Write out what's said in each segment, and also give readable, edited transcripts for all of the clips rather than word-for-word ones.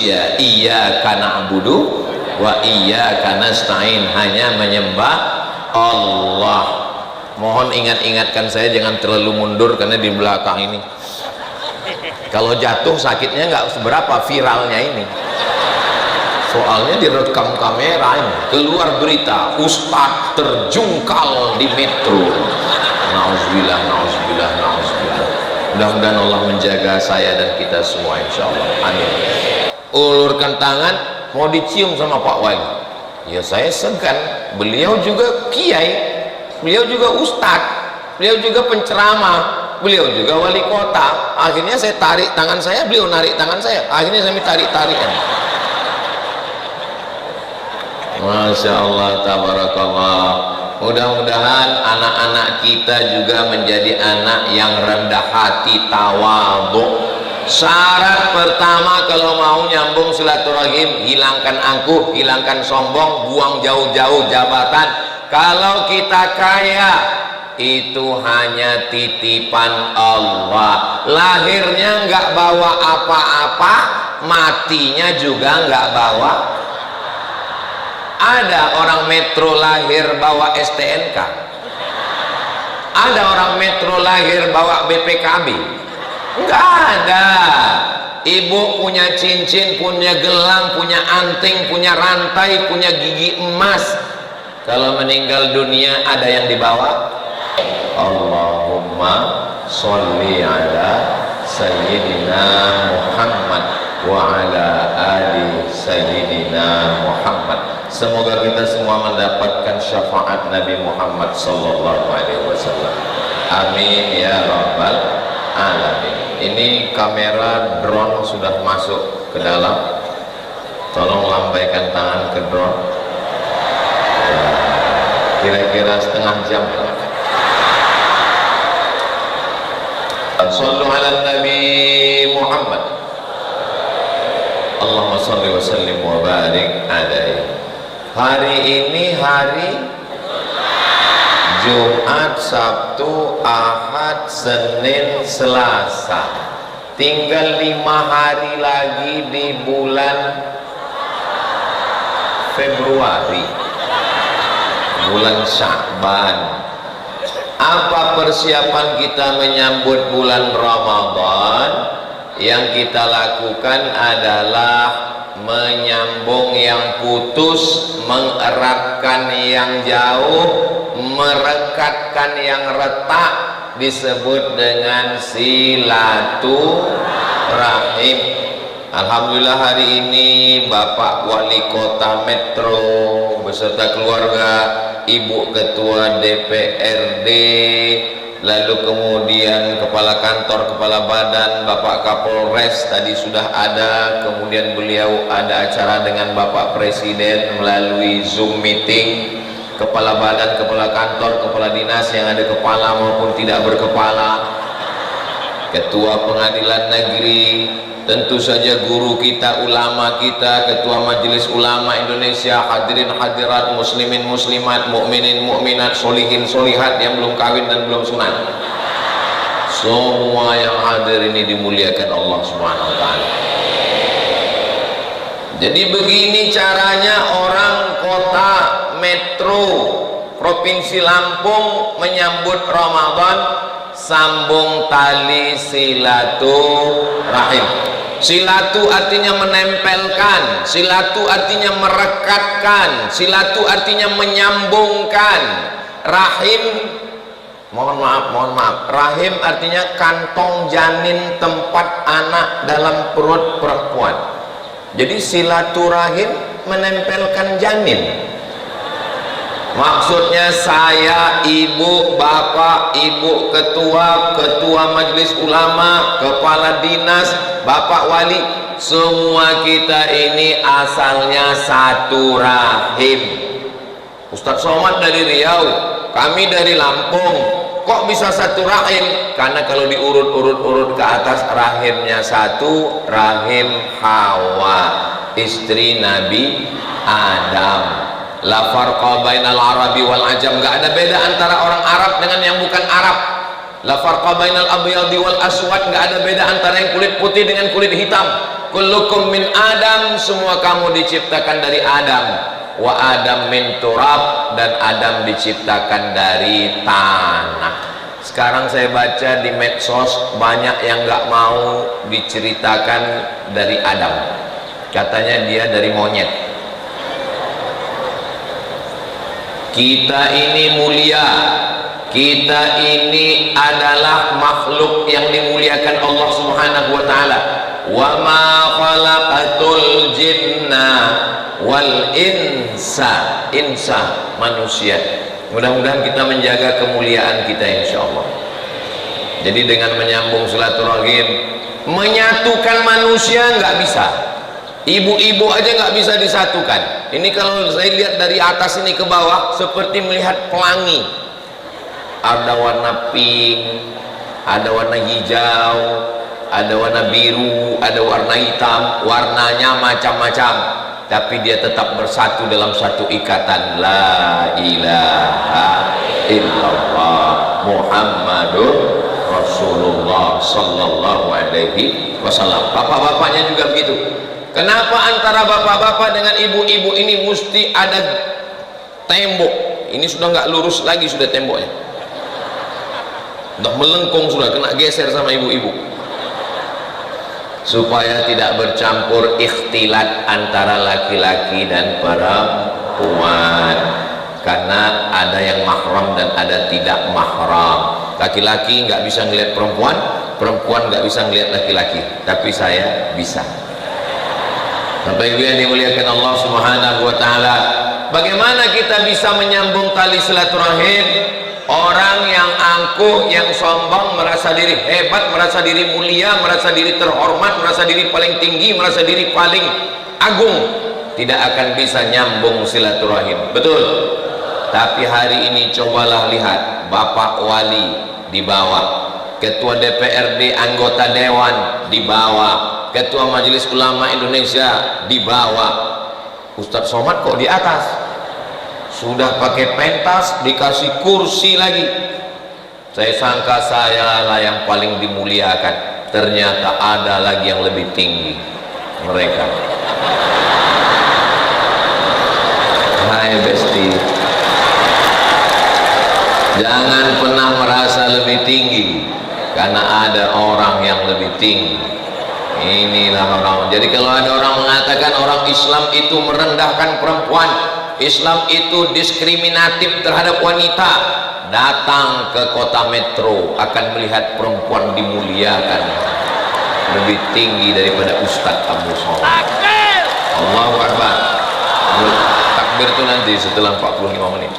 manusia, iyyaka na'budu wa iyyaka nasta'in, hanya menyembah Allah. Mohon ingatkan saya jangan terlalu mundur karena di belakang ini kalau jatuh sakitnya nggak seberapa, viralnya ini soalnya direkam kamera ini, keluar berita Ustadz terjungkal di metro. Nauzubillah, nauzubillah, nauzubillah. Mudah-mudahan Allah menjaga saya dan kita semua insyaallah, amin. Ulurkan tangan, mau dicium sama Pak Wali. Ya saya segan, beliau juga kiai, beliau juga ustadz, beliau juga penceramah, beliau juga wali kota. Akhirnya saya tarik tangan saya, beliau narik tangan saya, akhirnya saya tarik-tarikan. Masya Allah, tabarakallah. Mudah-mudahan anak-anak kita juga menjadi anak yang rendah hati, tawadhu. Syarat pertama kalau mau nyambung silaturahim, hilangkan angkuh, hilangkan sombong, buang jauh-jauh jabatan. Kalau kita kaya, itu hanya titipan Allah. Lahirnya nggak bawa apa-apa, matinya juga nggak bawa. Ada orang metro lahir bawa STNK, ada orang metro lahir bawa BPKB, enggak ada. Ibu punya cincin, punya gelang, punya anting, punya rantai, punya gigi emas. Kalau meninggal dunia ada yang dibawa. Allahumma sholli ala sayyidina Muhammad wa ala ali sayyidina Muhammad. Semoga kita semua mendapatkan syafaat Nabi Muhammad sallallahu alaihi wasallam. Amin ya rabbal alamin. Ini kamera drone sudah masuk ke dalam. Tolong lambaikan tangan ke drone. Kira-kira setengah jam. Sallu ala Nabi Muhammad. Allahumma salli wa sallim wa barik alaihi. Hari ini hari Jumat, Sabtu, Ahad, Senin, Selasa. Tinggal 5 hari lagi di bulan Februari, bulan Sya'ban. Apa persiapan kita menyambut bulan Ramadan? Yang kita lakukan adalah menyambung yang putus, mengeratkan yang jauh, merekatkan yang retak, disebut dengan silaturahim. Alhamdulillah hari ini Bapak Wali Kota Metro beserta keluarga, Ibu Ketua DPRD, lalu kemudian Kepala Kantor, Kepala Badan, Bapak Kapolres tadi sudah ada, kemudian beliau ada acara dengan Bapak Presiden melalui Zoom meeting. Kepala Badan, Kepala Kantor, Kepala Dinas yang ada kepala maupun tidak berkepala, Ketua Pengadilan Negeri, tentu saja guru kita, ulama kita, Ketua Majelis Ulama Indonesia, hadirin hadirat, muslimin muslimat, mukminin mukminat, solihin solihat yang belum kawin dan belum sunat, semua yang hadir ini dimuliakan Allah Subhanahu wa taala. Jadi begini caranya orang kota Metro Provinsi Lampung menyambut Ramadan, sambung tali silaturahim. Silatu artinya menempelkan, silatu artinya merekatkan, silatu artinya menyambungkan. Rahim, mohon maaf, rahim artinya kantong janin tempat anak dalam perut perempuan. Jadi silaturahim menempelkan janin. Maksudnya saya, ibu, bapak, ibu ketua, ketua majelis ulama, kepala dinas, bapak wali, semua kita ini asalnya satu rahim. Ustadz Somad dari Riau, kami dari Lampung, kok bisa satu rahim? Karena kalau diurut-urut ke atas rahimnya satu, rahim Hawa, istri Nabi Adam. La farqa bainal arabi wal ajam, enggak ada beda antara orang Arab dengan yang bukan Arab. La farqa bainal abyadi wal aswad, enggak ada beda antara yang kulit putih dengan kulit hitam. kullukum min Adam, semua kamu diciptakan dari Adam, wa Adam min turab, dan Adam diciptakan dari tanah. Sekarang saya baca di medsos banyak yang nggak mau diceritakan dari Adam, katanya dia dari monyet. Kita ini mulia, kita ini adalah makhluk yang dimuliakan Allah Subhanahu wa taala. Wa ma khalaqatul jinna wal insa, manusia. Mudah-mudahan kita menjaga kemuliaan kita insyaallah. Jadi dengan menyambung silaturahim, menyatukan manusia nggak bisa. Ibu-ibu aja nggak bisa disatukan. Ini kalau saya lihat dari atas ini ke bawah seperti melihat pelangi. Ada warna pink, ada warna hijau, ada warna biru, ada warna hitam, warnanya macam-macam, tapi dia tetap bersatu dalam satu ikatan. La ilaha illallah Muhammadur Rasulullah sallallahu alaihi wasallam. Bapak-bapaknya juga begitu. Kenapa antara bapak-bapak dengan ibu-ibu ini mesti ada tembok? Ini sudah nggak lurus lagi, sudah temboknya udah melengkung, sudah kena geser sama ibu-ibu, supaya tidak bercampur ikhtilat antara laki-laki dan perempuan, karena ada yang mahram dan ada tidak mahram. Laki-laki nggak bisa ngelihat perempuan, perempuan nggak bisa ngelihat laki-laki, tapi saya bisa. Bapak Ibu yang dimuliakan Allah Subhanahu wa taala, bagaimana kita bisa menyambung tali silaturahim? Orang yang angkuh, yang sombong, merasa diri hebat, merasa diri mulia, merasa diri terhormat, merasa diri paling tinggi, merasa diri paling agung, tidak akan bisa nyambung silaturahim. Betul? Tapi hari ini cobalah lihat, Bapak Wali di bawah, Ketua DPRD, anggota Dewan di bawah, Ketua Majelis Ulama Indonesia di bawah, Ustadz Somad kok di atas, sudah pakai pentas, dikasih kursi lagi. Saya sangka saya lah yang paling dimuliakan, ternyata ada lagi yang lebih tinggi mereka. Hai besti, jangan pernah merasa lebih tinggi, karena ada orang yang lebih tinggi. Inilah orang. Jadi kalau ada orang mengatakan orang Islam itu merendahkan perempuan, Islam itu diskriminatif terhadap wanita, datang ke kota metro akan melihat perempuan dimuliakan lebih tinggi daripada Ustadz Abu Somad. Allahu Akbar. Takbir itu nanti setelah 45 menit.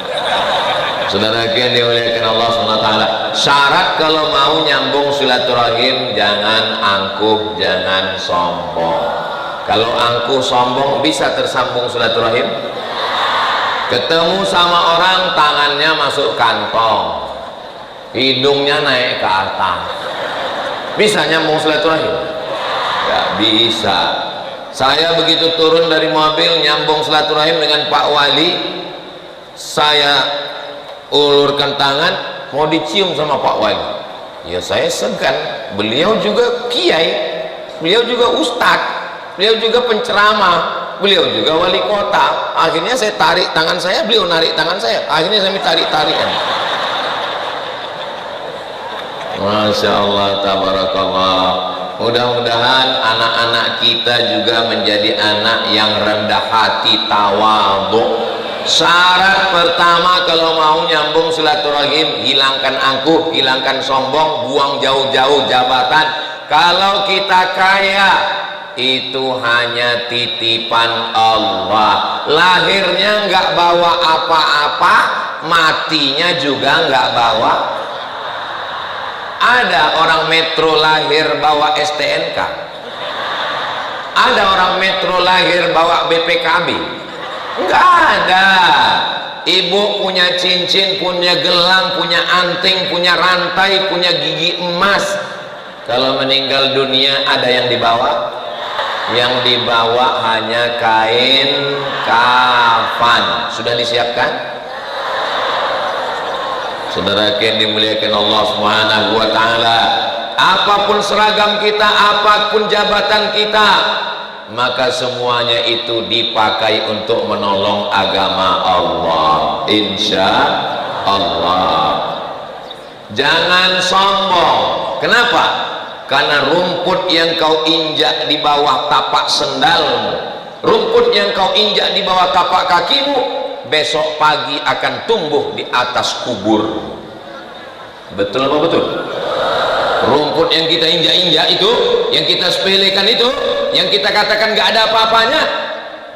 Saudara yang dimuliakan Allah SWT, syarat kalau mau nyambung silaturahim, jangan angkuh, jangan sombong. Kalau angkuh sombong bisa tersambung silaturahim? Ketemu sama orang, tangannya masuk kantong, hidungnya naik ke atas, bisa nyambung silaturahim? Gak bisa. Saya begitu turun dari mobil nyambung silaturahim dengan Pak Wali, saya ulurkan tangan mau dicium sama Pak Wali, ya saya segan, beliau juga kiai, beliau juga ustadz, beliau juga penceramah, beliau juga wali kota. Akhirnya saya tarik tangan saya, beliau narik tangan saya, akhirnya saya tarik-tarikan. Masya Allah, tabarakallah. Mudah-mudahan anak-anak kita juga menjadi anak yang rendah hati, tawadhu. Syarat pertama kalau mau nyambung silaturahim, hilangkan angkuh, hilangkan sombong, buang jauh-jauh jabatan. Kalau kita kaya, itu hanya titipan Allah. Lahirnya nggak bawa apa-apa, matinya juga nggak bawa. Ada orang metro lahir bawa STNK, ada orang metro lahir bawa BPKB. Enggak ada. Ibu punya cincin, punya gelang, punya anting, punya rantai, punya gigi emas. Kalau meninggal dunia ada yang dibawa? Yang dibawa hanya kain kafan. Sudah disiapkan? Saudara yang dimuliakan Allah Subhanahu wa taala, apapun seragam kita, apapun jabatan kita, maka semuanya itu dipakai untuk menolong agama Allah, insya Allah. Jangan sombong. Kenapa? Karena rumput yang kau injak di bawah tapak sendalmu, rumput yang kau injak di bawah tapak kakimu, besok pagi akan tumbuh di atas kubur. Betul apa betul? Rumput yang kita injak-injak itu, yang kita sepelekan itu, yang kita katakan gak ada apa-apanya,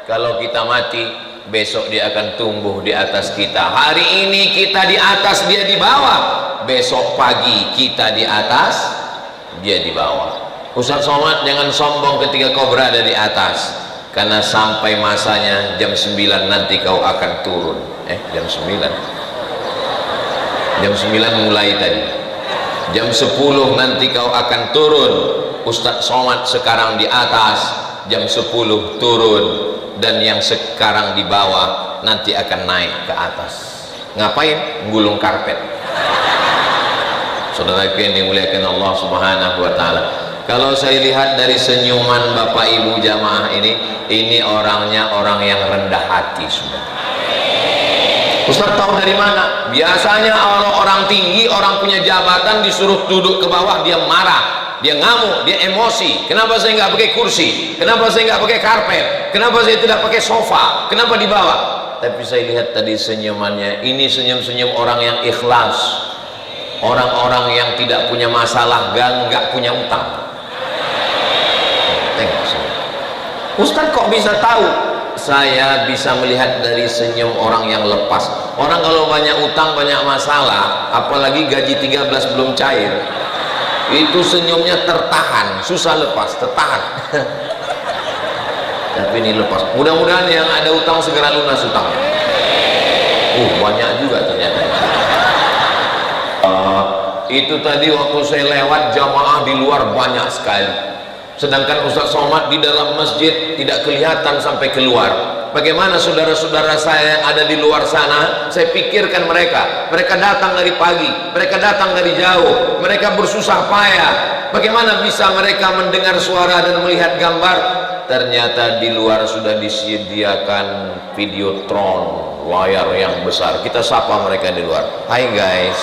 kalau kita mati besok dia akan tumbuh di atas kita. Hari ini kita di atas, dia di bawah. Besok pagi kita di atas, dia di bawah. Ustaz Somad, jangan sombong ketika kau berada di atas, karena sampai masanya jam 9 nanti kau akan turun. Jam 9 mulai tadi, jam 10 nanti kau akan turun. Ustaz Somad sekarang di atas, jam 10 turun, dan yang sekarang di bawah nanti akan naik ke atas. Ngapain? Gulung karpet. Saudara yang dimuliakan Allah Subhanahu wa Ta'ala, kalau saya lihat dari senyuman Bapak Ibu jamaah ini orangnya orang yang rendah hati semua. Ustaz tahu dari mana? Biasanya orang tinggi, orang punya jabatan disuruh duduk ke bawah, dia marah, dia ngamuk, dia emosi. Kenapa saya nggak pakai kursi? Kenapa saya nggak pakai karpet? Kenapa saya tidak pakai sofa? Kenapa di bawah? Tapi saya lihat tadi senyumannya, ini senyum-senyum orang yang ikhlas, orang-orang yang tidak punya masalah, nggak punya utang. Tengok senyum. Ustaz kok bisa tahu? Saya bisa melihat dari senyum orang yang lepas. Orang kalau banyak utang, banyak masalah, apalagi gaji 13 belum cair, itu senyumnya tertahan, susah lepas, tertahan. Tapi ini lepas. Mudah-mudahan yang ada utang segera lunas utangnya. Banyak juga ternyata. Itu tadi waktu saya lewat, jamaah di luar banyak sekali. Sedangkan Ustaz Somad di dalam masjid tidak kelihatan sampai keluar. Bagaimana saudara-saudara saya yang ada di luar sana? Saya pikirkan mereka datang dari pagi, mereka datang dari jauh, mereka bersusah payah. Bagaimana bisa mereka mendengar suara dan melihat gambar? Ternyata di luar sudah disediakan videotron, layar yang besar. Kita sapa mereka di luar. Hai guys.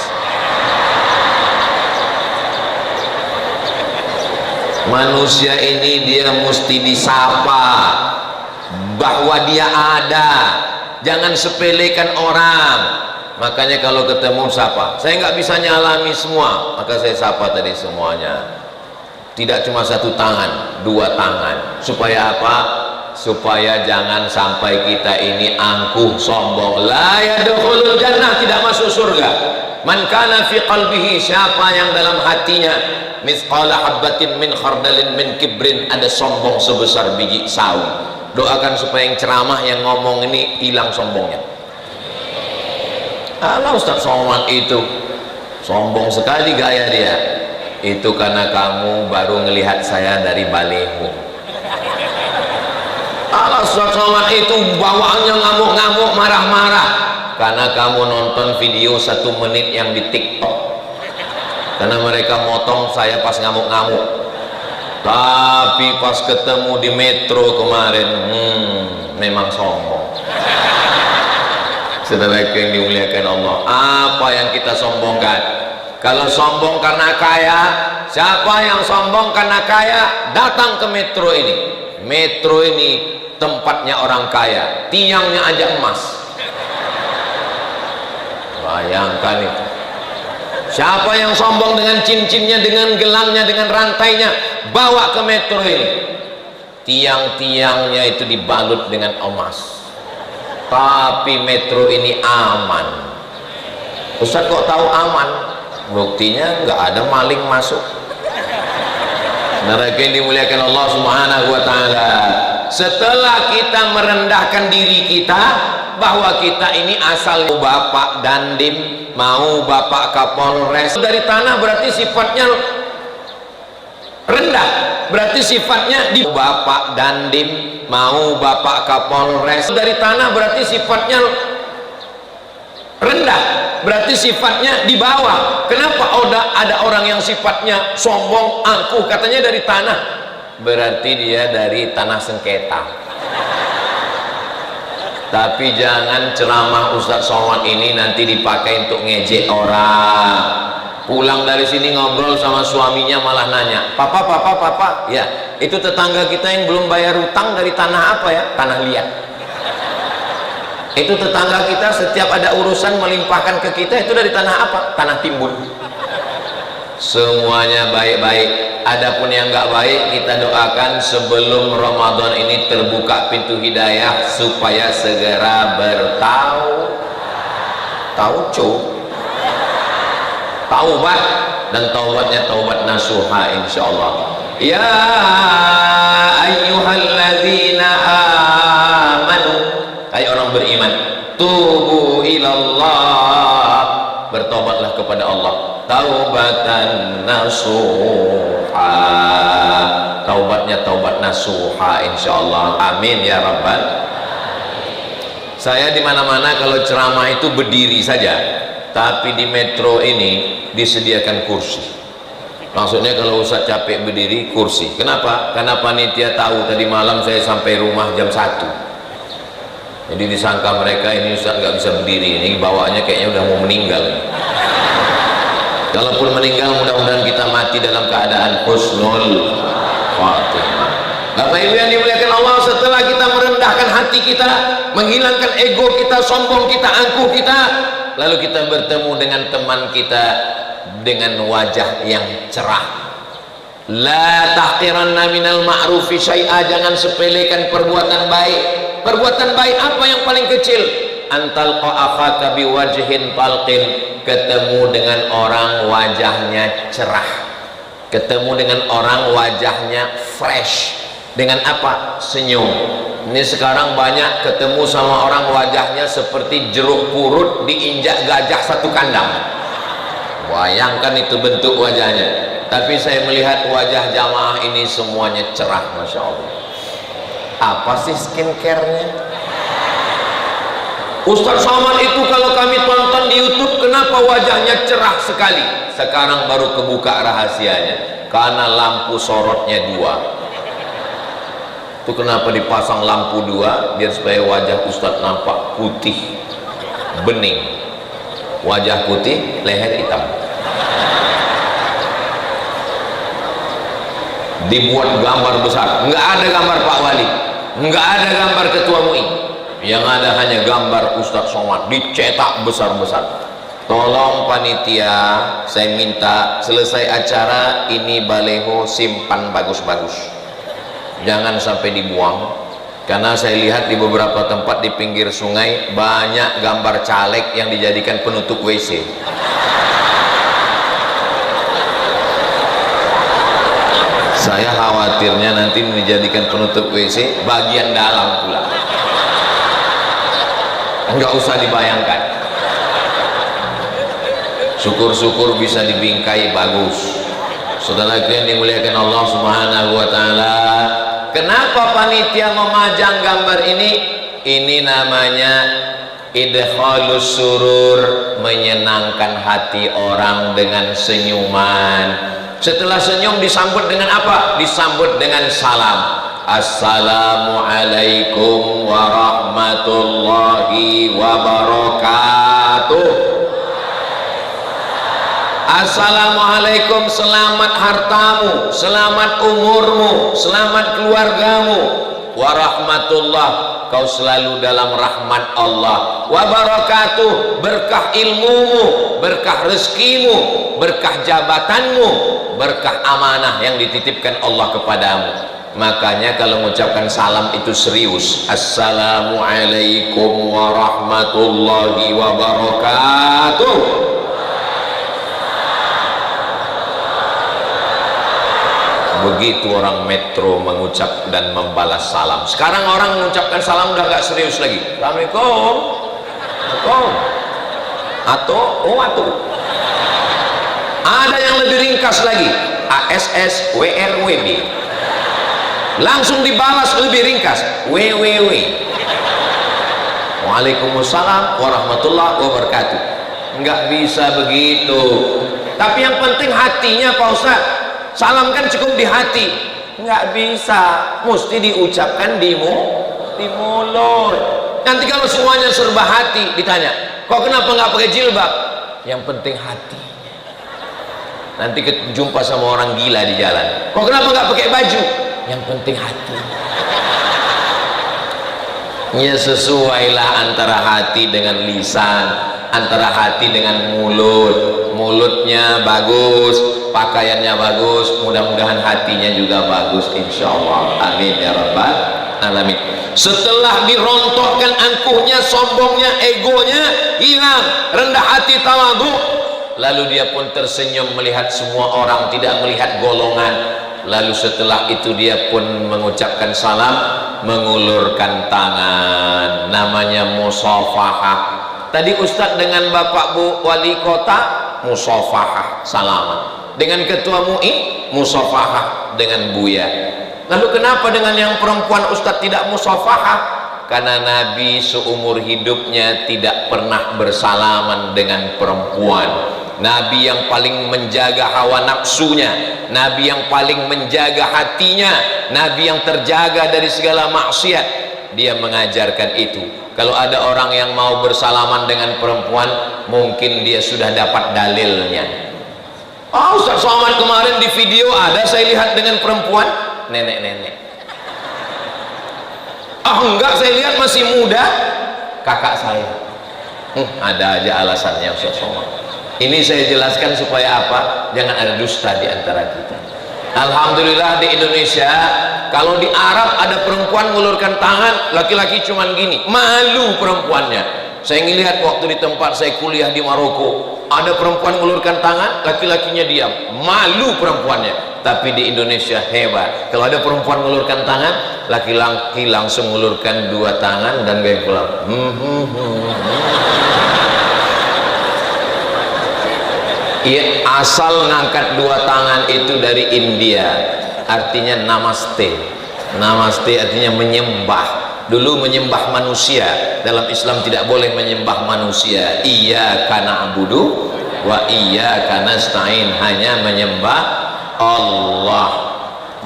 Manusia ini dia mesti disapa bahwa dia ada. Jangan sepelekan orang. Makanya kalau ketemu sapa. Saya nggak bisa nyalami semua, maka saya sapa tadi semuanya. Tidak cuma satu tangan, dua tangan. Supaya apa? Supaya jangan sampai kita ini angkuh, sombong. La yadkhulul jannah, tidak masuk surga. Man kana fi qalbihi, siapa yang dalam hatinya mithqala habbatin min khardalin min kibrin, ada sombong sebesar biji sawi. Doakan supaya yang ceramah, yang ngomong ini hilang sombongnya. Alah Ustaz Somad itu sombong sekali gaya dia. Itu karena kamu baru ngelihat saya dari baleho. Alah Ustaz Somad itu bawaannya ngamuk-ngamuk, marah-marah, karena kamu nonton video 1 menit yang di TikTok. Karena mereka motong saya pas ngamuk-ngamuk. Tapi pas ketemu di metro kemarin, memang sombong. Saudara yang dimuliakan Allah, apa yang kita sombongkan? Kalau sombong karena kaya, siapa yang sombong karena kaya? Datang ke metro ini. Metro ini tempatnya orang kaya, tiangnya aja emas. Bayangkan itu. Siapa yang sombong dengan cincinnya, dengan gelangnya, dengan rantainya, bawa ke metro ini. Tiang-tiangnya itu dibalut dengan emas. Tapi metro ini aman. Ustaz kok tahu aman? Buktinya nggak ada maling masuk. Saudara yang dimuliakan Allah Subhanahu wa Ta'ala, setelah kita merendahkan diri kita bahwa kita ini asal Bapak Dandim, mau Bapak Kapolres dari tanah, berarti sifatnya rendah, berarti sifatnya di Bapak Dandim, mau Bapak Kapolres dari tanah, berarti sifatnya rendah, berarti sifatnya di bawah. Kenapa ada orang yang sifatnya sombong, angkuh, katanya dari tanah? berarti dia dari tanah sengketa. Tapi jangan ceramah Ustadz Somad ini nanti dipakai untuk ngejek orang. Pulang dari sini ngobrol sama suaminya malah nanya, papa, ya itu tetangga kita yang belum bayar hutang dari tanah apa ya? Tanah liat. Itu tetangga kita setiap ada urusan melimpahkan ke kita, itu dari tanah apa? Tanah timbun. Semuanya baik-baik. Adapun yang nggak baik kita doakan sebelum Ramadan ini terbuka pintu hidayah supaya segera taubat, dan taubatnya taubat nasuha insyaallah. Ya ayyuhalladzina amanu, hai orang beriman, tubu ilallah, bertobatlah kepada Allah, taubatan nasuha, taubatnya taubat nasuha insyaallah. Amin ya rabbal. Saya di mana-mana kalau ceramah itu berdiri saja, tapi di metro ini disediakan kursi. Maksudnya kalau Ustaz capek berdiri, kursi. Kenapa? Karena panitia tahu tadi malam saya sampai rumah jam 1. Jadi disangka mereka ini Ustaz nggak bisa berdiri, ini bawaannya kayaknya udah mau meninggal. Kalaupun meninggal, mudah-mudahan kita mati dalam keadaan husnul khatimah. Bapak Ibu yang dimuliakan Allah, setelah kita merendahkan hati kita, menghilangkan ego kita, sombong kita, angkuh kita, lalu kita bertemu dengan teman kita dengan wajah yang cerah. La tahqiranna minal ma'rufi syai'a, jangan sepelekan perbuatan baik. Perbuatan baik apa yang paling kecil? Antal qa'akhaka biwajhin talqin, ketemu dengan orang wajahnya cerah, ketemu dengan orang wajahnya fresh. Dengan apa? Senyum. Ini sekarang banyak ketemu sama orang wajahnya seperti jeruk purut diinjak gajah satu kandang. Bayangkan itu bentuk wajahnya. Tapi saya melihat wajah jamaah ini semuanya cerah, Masya Allah. Apa sih skincare-nya? Ustadz Somad itu kalau kami tonton di YouTube, kenapa wajahnya cerah sekali? Sekarang baru kebuka rahasianya, karena lampu sorotnya 2. Itu kenapa dipasang lampu 2, biar supaya wajah Ustadz nampak putih, bening. Wajah putih, leher hitam. Dibuat gambar besar, nggak ada gambar Pak Wali, nggak ada gambar Ketua MUI, yang ada hanya gambar Ustadz Somad dicetak besar-besar. Tolong panitia, saya minta selesai acara ini baleho simpan bagus-bagus, jangan sampai dibuang. Karena saya lihat di beberapa tempat di pinggir sungai banyak gambar caleg yang dijadikan penutup WC. Saya khawatirnya nanti dijadikan penutup WC bagian dalam pula. Enggak usah dibayangkan. Syukur-syukur bisa dibingkai bagus. Saudara yang dimuliakan Allah Subhanahu wa taala, kenapa panitia memajang gambar ini? Ini namanya idkhalus surur, menyenangkan hati orang dengan senyuman. Setelah senyum disambut dengan apa? Disambut dengan salam. Assalamualaikum warahmatullahi wabarakatuh. Assalamualaikum, selamat hartamu, selamat umurmu, selamat keluargamu. Warahmatullah, kau selalu dalam rahmat Allah. Wabarakatuh, berkah ilmumu, berkah rezekimu, berkah jabatanmu, berkah amanah yang dititipkan Allah kepadamu. Makanya kalau mengucapkan salam itu serius. Assalamualaikum warahmatullahi wabarakatuh. Begitu orang metro mengucap dan membalas salam. Sekarang orang mengucapkan salam udah gak serius lagi. Assalamualaikum, atau ada yang lebih ringkas lagi, ASS WRWB, langsung dibalas lebih ringkas, WWW, Waalaikumsalam warahmatullahi wabarakatuh. Nggak bisa begitu. Tapi yang penting hatinya Pak Ustaz. Salam kan cukup di hati. nggak bisa, mesti diucapkan di mulut. Nanti kalau semuanya serba hati, ditanya, kok kenapa nggak pakai jilbab? Yang penting hati. Nanti jumpa sama orang gila di jalan, kok kenapa nggak pakai baju? Yang penting hati. Ya sesuailah antara hati dengan lisan, antara hati dengan mulut. Mulutnya bagus, pakaiannya bagus, mudah-mudahan hatinya juga bagus, insya Allah. Amin ya rabbal alamin. Setelah dirontokkan angkuhnya, sombongnya, egonya hilang, rendah hati, tawadhu, lalu dia pun tersenyum melihat semua orang, tidak melihat golongan. Lalu setelah itu dia pun mengucapkan salam, mengulurkan tangan, namanya musafahah. Tadi Ustadz dengan Bapak Bu Wali Kota musafahah, salaman. Dengan Ketua MUI musafahah dengan Buya. Lalu kenapa dengan yang perempuan Ustadz tidak musafahah? Karena Nabi seumur hidupnya tidak pernah bersalaman dengan perempuan. Nabi yang paling menjaga hawa nafsunya, Nabi yang paling menjaga hatinya, Nabi yang terjaga dari segala maksiat, dia mengajarkan itu. Kalau ada orang yang mau bersalaman dengan perempuan, mungkin dia sudah dapat dalilnya. Ustaz Somad kemarin di video ada saya lihat dengan perempuan, nenek-nenek. Enggak, saya lihat masih muda, kakak saya. Ada aja alasannya Ustaz Somad. Ini saya jelaskan supaya apa? Jangan ada dusta di antara kita. Alhamdulillah di Indonesia, kalau di Arab ada perempuan ngulurkan tangan, laki-laki cuman gini, malu perempuannya. Saya ngelihat waktu di tempat saya kuliah di Maroko, ada perempuan ngulurkan tangan, laki-lakinya diam, malu perempuannya. Tapi di Indonesia hebat, kalau ada perempuan ngulurkan tangan, laki-laki langsung ngulurkan dua tangan dan gaya pulang. Iya, asal ngangkat dua tangan itu dari India, artinya namaste. Namaste artinya menyembah. Dulu menyembah manusia, dalam Islam tidak boleh menyembah manusia. Iyyaka na'budu wa iyyaka nasta'in, hanya menyembah Allah.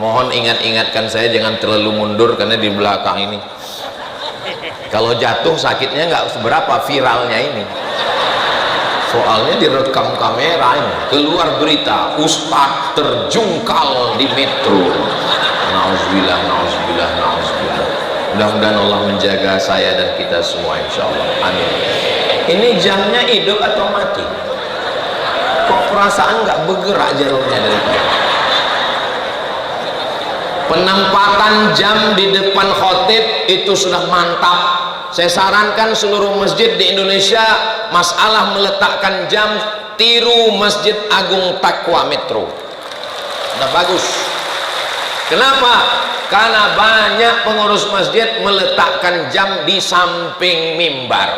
Mohon ingatkan saya jangan terlalu mundur karena di belakang ini kalau jatuh sakitnya nggak seberapa, viralnya ini. Soalnya direkam kamera ini, keluar berita Ustadz terjungkal di metro. Nauzubillah, nauzubillah, nauzubillah. Mudah-mudahan Allah menjaga saya dan kita semua, insya Allah. Amin. Ini jamnya hidup atau mati? Kok perasaan nggak bergerak jarumnya dari tadi? Penempatan jam di depan khotib itu sudah mantap. Saya sarankan seluruh masjid di Indonesia, masalah meletakkan jam, tiru Masjid Agung Taqwa Metro. Nah bagus. Kenapa? Karena banyak pengurus masjid meletakkan jam di samping mimbar.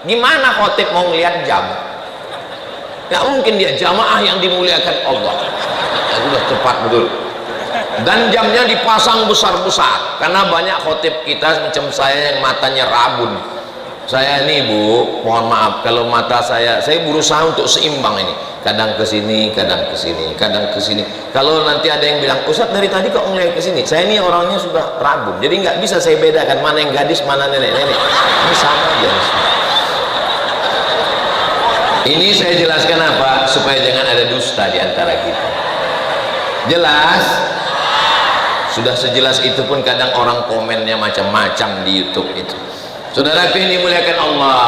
Gimana khotib mau lihat jam? Gak mungkin dia jamaah yang dimuliakan Allah. Ya, sudah tepat betul. Dan jamnya dipasang besar-besar karena banyak khotib kita macam saya yang matanya rabun. Saya ini Bu, mohon maaf kalau mata saya berusaha untuk seimbang ini, kadang ke sini, kadang ke sini, kadang ke sini. Kalau nanti ada yang bilang, Ustaz dari tadi kok ngeliat ke sini, saya ini orangnya sudah rabun, jadi nggak bisa saya bedakan mana yang gadis, mana nenek-nenek. Ini sama aja. Ini saya jelaskan apa? Supaya jangan ada dusta di antara kita. Jelas? Sudah sejelas itu pun kadang orang komennya macam-macam di YouTube itu. Saudaraku yang dimuliakan Allah,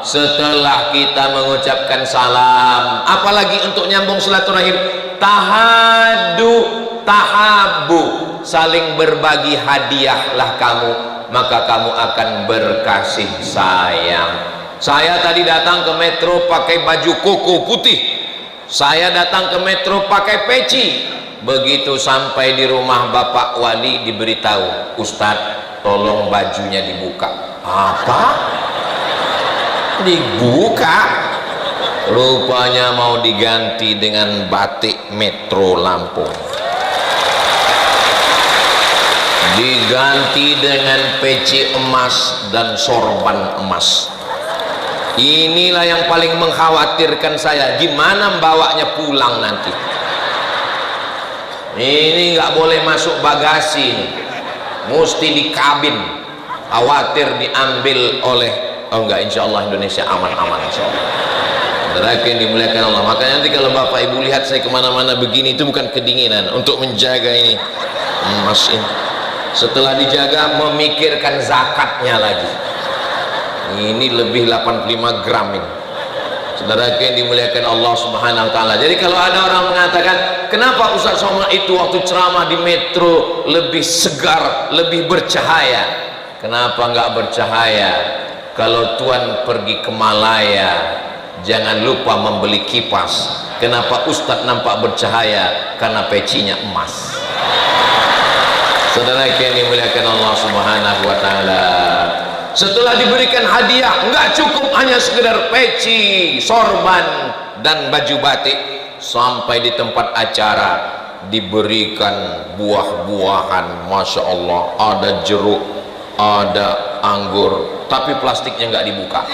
setelah kita mengucapkan salam, apalagi untuk nyambung silaturahim, tahadu, tahabu, saling berbagi hadiahlah kamu, maka kamu akan berkasih sayang. Saya tadi datang ke metro pakai baju koko putih, saya datang ke metro pakai peci. Begitu sampai di rumah Bapak Wali diberitahu, Ustadz tolong bajunya dibuka. Apa? Dibuka? Rupanya mau diganti dengan batik Metro Lampung, diganti dengan peci emas dan sorban emas. Inilah yang paling mengkhawatirkan saya, gimana membawanya pulang nanti. Ini nggak boleh masuk bagasi nih, mesti di kabin, khawatir diambil oleh, oh enggak, insya Allah Indonesia aman-aman insya Allah. Saudara yang dimuliakan Allah, makanya nanti kalau bapak ibu lihat saya kemana-mana begini, itu bukan kedinginan, untuk menjaga ini emas ini. Setelah dijaga, memikirkan zakatnya lagi. Ini lebih 85 gram ini. Saudara yang dimuliakan Allah Subhanahu wa taala. Jadi kalau ada orang mengatakan, kenapa Ustaz Somad itu waktu ceramah di metro lebih segar, lebih bercahaya? Kenapa enggak bercahaya? Kalau Tuhan pergi ke Malaya, jangan lupa membeli kipas. Kenapa Ustaz nampak bercahaya? Karena pecinya emas. Saudara yang dimuliakan Allah Subhanahu wa taala. Setelah diberikan hadiah, enggak cukup hanya sekedar peci, sorban dan baju batik. Sampai di tempat acara diberikan buah-buahan, Masya Allah, ada jeruk, ada anggur, tapi plastiknya enggak dibuka.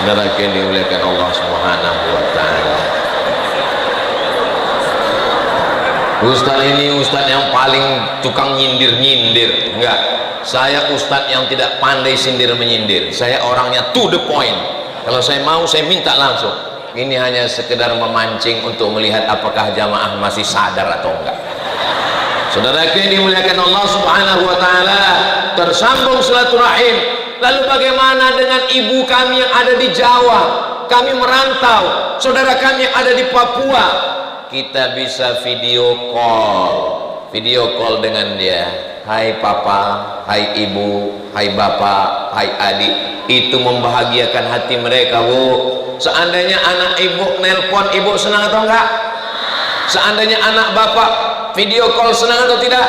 Saudara yang dimuliakan Allah Subhanahu wa taala. Ustaz ini ustaz yang paling tukang nyindir-nyindir. Enggak, saya ustaz yang tidak pandai sindir menyindir. Saya orangnya to the point. Kalau saya mau, saya minta langsung. Ini hanya sekedar memancing untuk melihat apakah jamaah masih sadar atau enggak. Saudara yang dimuliakan Allah Subhanahu wa taala, tersambung silaturahim. Lalu bagaimana dengan ibu kami yang ada di Jawa? Kami merantau. Saudara kami yang ada di Papua, kita bisa video call dengan dia. Hai papa, hai ibu, hai bapak, hai adik. Itu membahagiakan hati mereka, Bu. Seandainya anak ibu nelpon, ibu senang atau enggak? Seandainya anak bapak video call, senang atau tidak?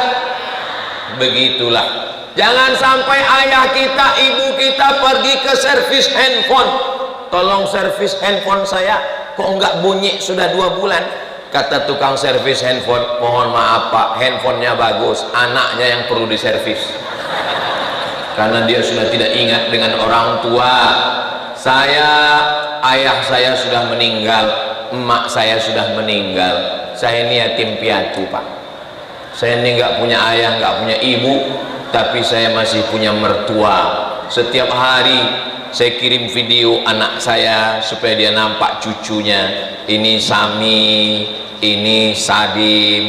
Begitulah. Jangan sampai ayah kita, ibu kita pergi ke servis handphone. Tolong servis handphone saya, kok enggak bunyi sudah 2 bulan. Kata tukang servis handphone, mohon maaf pak, handphonenya bagus, anaknya yang perlu diservis. Karena dia sudah tidak ingat dengan orang tua. Ayah saya sudah meninggal, emak saya sudah meninggal. Saya ini yatim piatu pak. Saya ini nggak punya ayah, nggak punya ibu, tapi saya masih punya mertua. Setiap hari saya kirim video anak saya supaya dia nampak cucunya. Ini Sami, ini Sadim,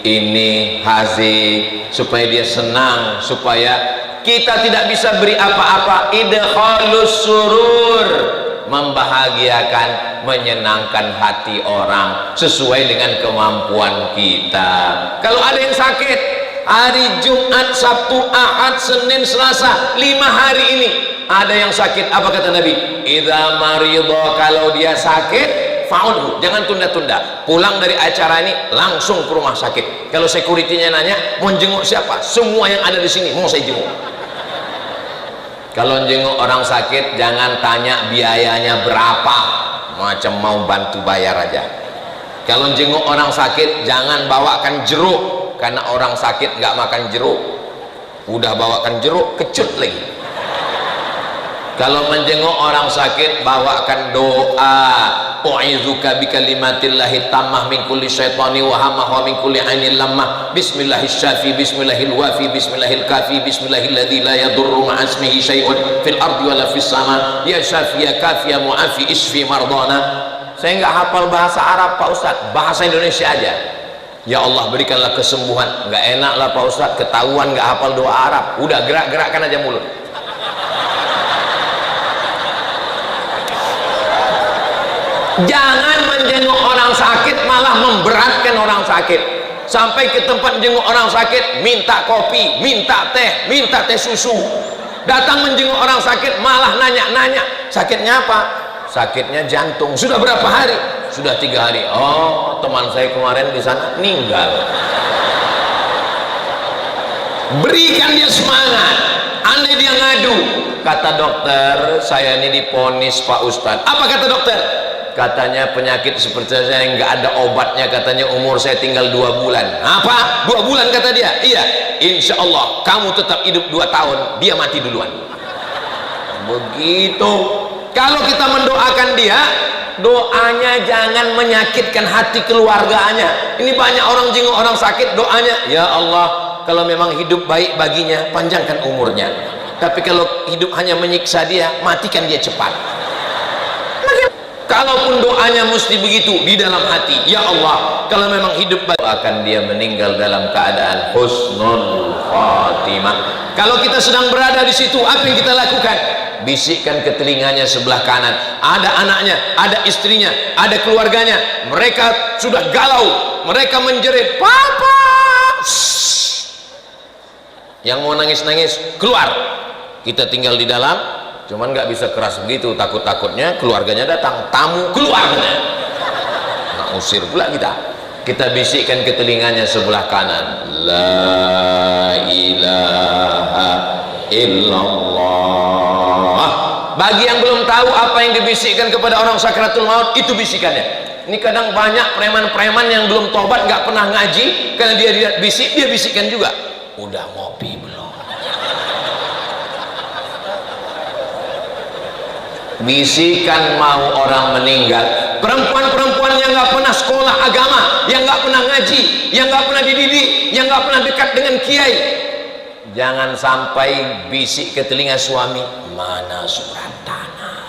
ini Hazi, supaya dia senang, supaya kita tidak bisa beri apa-apa. Idkhalus surur, membahagiakan, menyenangkan hati orang sesuai dengan kemampuan kita. Kalau ada yang sakit, hari Jumat, Sabtu, Ahad, Senin, Selasa, 5 hari ini ada yang sakit, apa kata Nabi? Idza maridha, kalau dia sakit, fa'udhu, jangan tunda-tunda. Pulang dari acara ini langsung ke rumah sakit. Kalau security-nya nanya mau jenguk siapa, semua yang ada di sini mau saya jenguk. Kalau jenguk orang sakit jangan tanya biayanya berapa, macam mau bantu bayar aja. Kalau jenguk orang sakit jangan bawakan jeruk, karena orang sakit nggak makan jeruk. Udah bawakan jeruk, kecut lagi. Kalau menjenguk orang sakit, bawakan doa. U'izuka bikalimatillahi tammah min kulli syaitani wa hamah wa min kulli ainil lamah. Bismillahis syafi, bismillahil wafi, bismillahil kafi, bismillahilladzi la yadurru ma'asmihi syai'un fil ardi wala fis sama. Ya syafi, ya kafi, ya mu'afi, isfi mardana. Saya nggak hafal bahasa Arab Pak Ustadz, bahasa Indonesia aja. Ya Allah berikanlah kesembuhan. Nggak enak lah Pak Ustadz, ketahuan nggak hafal doa Arab. Udah gerak-gerakkan aja mulut. Jangan menjenguk orang sakit malah memberatkan orang sakit. Sampai ke tempat jenguk orang sakit minta kopi, minta teh susu. Datang menjenguk orang sakit malah nanya-nanya, sakitnya apa? Sakitnya jantung. Sudah berapa hari? Sudah 3 hari. Oh, teman saya kemarin di sana meninggal. Berikan dia semangat. Andai dia ngadu, kata dokter, saya ini diponis Pak Ustadz. Apa kata dokter? Katanya penyakit seperti saya nggak ada obatnya, katanya umur saya tinggal 2 bulan. Apa? 2 bulan kata dia? Iya, insya Allah kamu tetap hidup 2 tahun, dia mati duluan. Begitu. Kalau kita mendoakan dia, doanya jangan menyakitkan hati keluarganya. Ini banyak orang jenguk orang sakit, doanya, ya Allah, kalau memang hidup baik baginya, panjangkan umurnya. Tapi kalau hidup hanya menyiksa dia, matikan dia cepat. Kalaupun doanya mesti begitu di dalam hati, ya Allah, kalau memang hidup baik, akan dia meninggal dalam keadaan husnul khatimah. Kalau kita sedang berada di situ, apa yang kita lakukan? Bisikkan ke telinganya sebelah kanan, ada anaknya, ada istrinya, ada keluarganya, mereka sudah galau, mereka menjerit, papa. Yang mau nangis-nangis keluar, kita tinggal di dalam, cuman nggak bisa keras begitu, takut-takutnya keluarganya datang, tamu keluar, nggak usir pula kita bisikkan ke telinganya sebelah kanan, la ilaha illallah. Bagi yang belum tahu apa yang dibisikkan kepada orang sakratul maut, itu bisikannya. Ini kadang banyak preman-preman yang belum tobat, nggak pernah ngaji, karena dia bisik, dia bisikkan juga, udah ngopi belum? Bisikan mau orang meninggal. Perempuan-perempuan yang nggak pernah sekolah agama, yang nggak pernah ngaji, yang nggak pernah dididik, yang nggak pernah dekat dengan kiai, jangan sampai bisik ke telinga suami, mana surat tanah.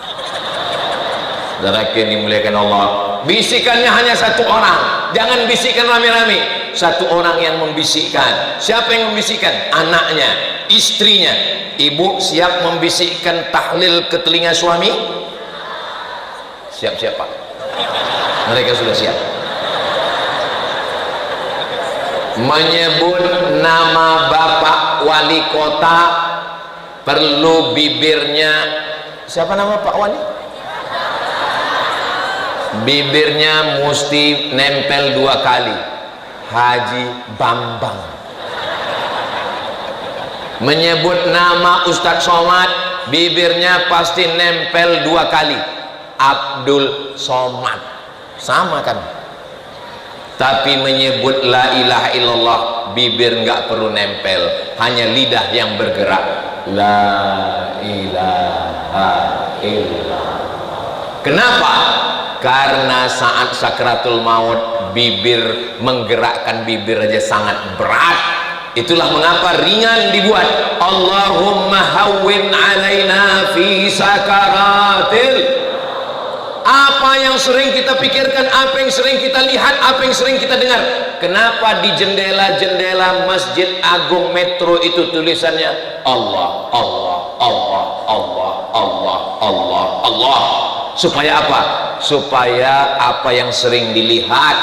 Saudara yang dimuliakan Allah, bisikannya hanya satu orang, jangan bisikan rame-rame. Satu orang yang membisikkan. Siapa yang membisikkan? Anaknya, istrinya. Ibu siap membisikkan tahlil ke telinga suami? Siap-siap Pak, mereka sudah siap. Menyebut nama bapak wali kota perlu bibirnya, siapa nama Pak Wali? Bibirnya mesti nempel 2 kali, Haji Bambang. Menyebut nama Ustadz Somad, bibirnya pasti nempel 2 kali, Abdul Somad, sama kan? Tapi menyebut la ilaha illallah, bibir nggak perlu nempel, hanya lidah yang bergerak, la ilaha illallah. Kenapa? Karena saat sakratul maut, bibir menggerakkan bibir aja sangat berat. Itulah mengapa ringan dibuat. Allahumma hawwin alaina fi sakaratil. Apa yang sering kita pikirkan, apa yang sering kita lihat, apa yang sering kita dengar. Kenapa di jendela-jendela Masjid Agung Metro itu tulisannya Allah, Allah, Allah, Allah, Allah, Allah, Allah. Supaya apa? Supaya apa yang sering dilihat,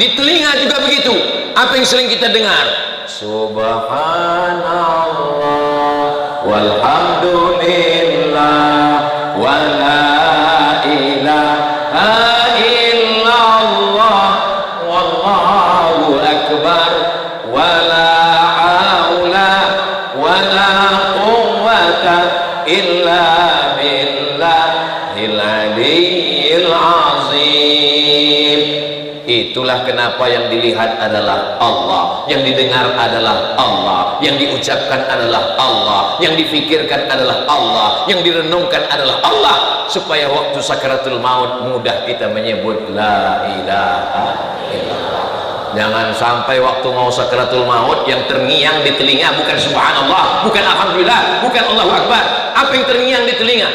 di telinga juga begitu. Apa yang sering kita dengar? Subhanallah walhamdulillah wala ilaha illallah wallahu akbar wala haula wala quwwata illa billahil aliyyil azim. Itulah kenapa yang dilihat adalah Allah, yang didengar adalah Allah, yang diucapkan adalah Allah, yang difikirkan adalah Allah, yang direnungkan adalah Allah, supaya waktu sakaratul maut mudah kita menyebut la ilaha illallah. Jangan sampai waktu mau sakaratul maut yang terngiang di telinga bukan subhanallah, bukan alhamdulillah, bukan Allahu akbar. Apa yang terngiang di telinga?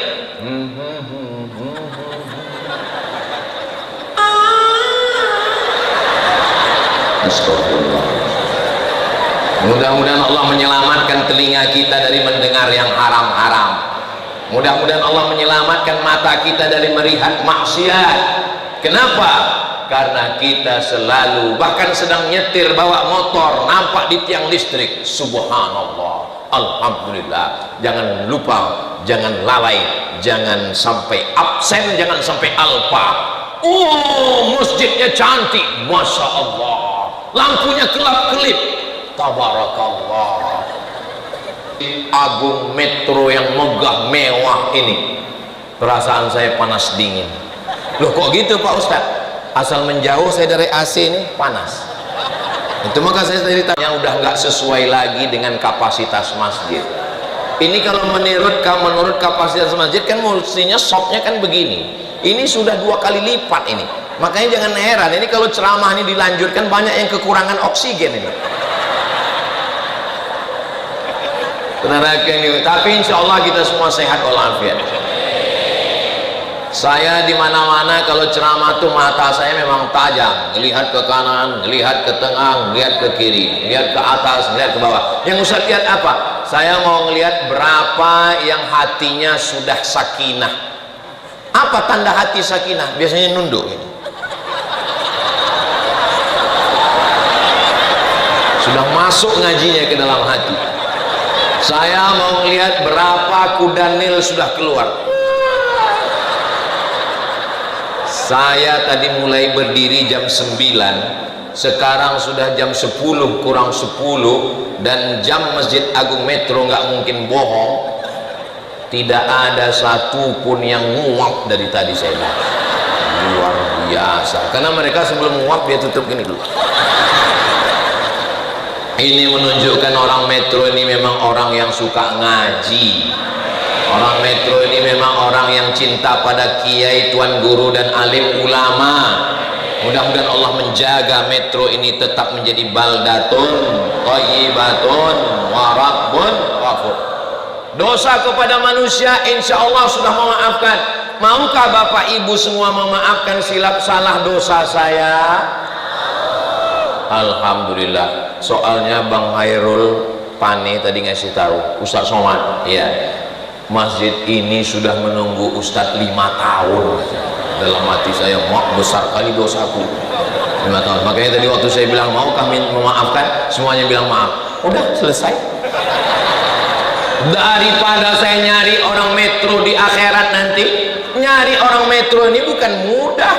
Mudah-mudahan Allah menyelamatkan telinga kita dari mendengar yang haram-haram. Mudah-mudahan Allah menyelamatkan mata kita dari melihat maksiat. Kenapa? Karena kita selalu, bahkan sedang nyetir bawa motor, nampak di tiang listrik, subhanallah, alhamdulillah. Jangan lupa, jangan lalai, jangan sampai absen, jangan sampai alpa. Oh, masjidnya cantik, masya Allah, lampunya kelap-kelip, tabarakallah. Agung Metro yang megah mewah ini, perasaan saya panas dingin. Loh kok gitu Pak Ustadz? Asal menjauh saya dari AC ini panas. Itu maka saya tadi tanya, yang udah nggak sesuai lagi dengan kapasitas masjid. Ini kalau menurut kapasitas masjid kan mestinya shopnya kan begini. Ini sudah 2 kali lipat ini. Makanya jangan heran, ini kalau ceramah ini dilanjutkan banyak yang kekurangan oksigen ini. Tapi insya Allah kita semua sehat walafiat. Saya di mana-mana kalau ceramah tuh mata saya memang tajam, melihat ke kanan, melihat ke tengah, melihat ke kiri, melihat ke atas, melihat ke bawah. Yang Ustaz lihat apa? Saya mau melihat berapa yang hatinya sudah sakinah. Apa tanda hati sakinah? Biasanya nunduk ini. Sudah masuk ngajinya ke dalam hati. Saya mau melihat berapa kuda nil sudah keluar. Saya tadi mulai berdiri jam 9, sekarang sudah jam 10 kurang 10, dan jam Masjid Agung Metro nggak mungkin bohong, tidak ada satupun yang nguap dari tadi saya lihat. Luar biasa, karena mereka sebelum nguap dia tutup gini dulu. Ini menunjukkan orang Metro ini memang orang yang suka ngaji. Orang Metro ini memang orang yang cinta pada kiai, tuan guru dan alim ulama. Mudah-mudahan Allah menjaga Metro ini tetap menjadi baldatun thayyibatun wa rabbun ghafur. Dosa kepada manusia insya Allah sudah memaafkan. Maukah Bapak Ibu semua memaafkan silap salah dosa saya? Alhamdulillah. Soalnya Bang Hairul Pane tadi ngasih tahu, Ustaz Somad, ya, masjid ini sudah menunggu Ustadz 5 tahun. Dalam hati saya, mak besar kali dosaku, 5 tahun. Makanya tadi waktu saya bilang mau kami memaafkan, semuanya bilang maaf. Udah selesai. Daripada saya nyari orang Metro di akhirat nanti, nyari orang Metro ini bukan mudah.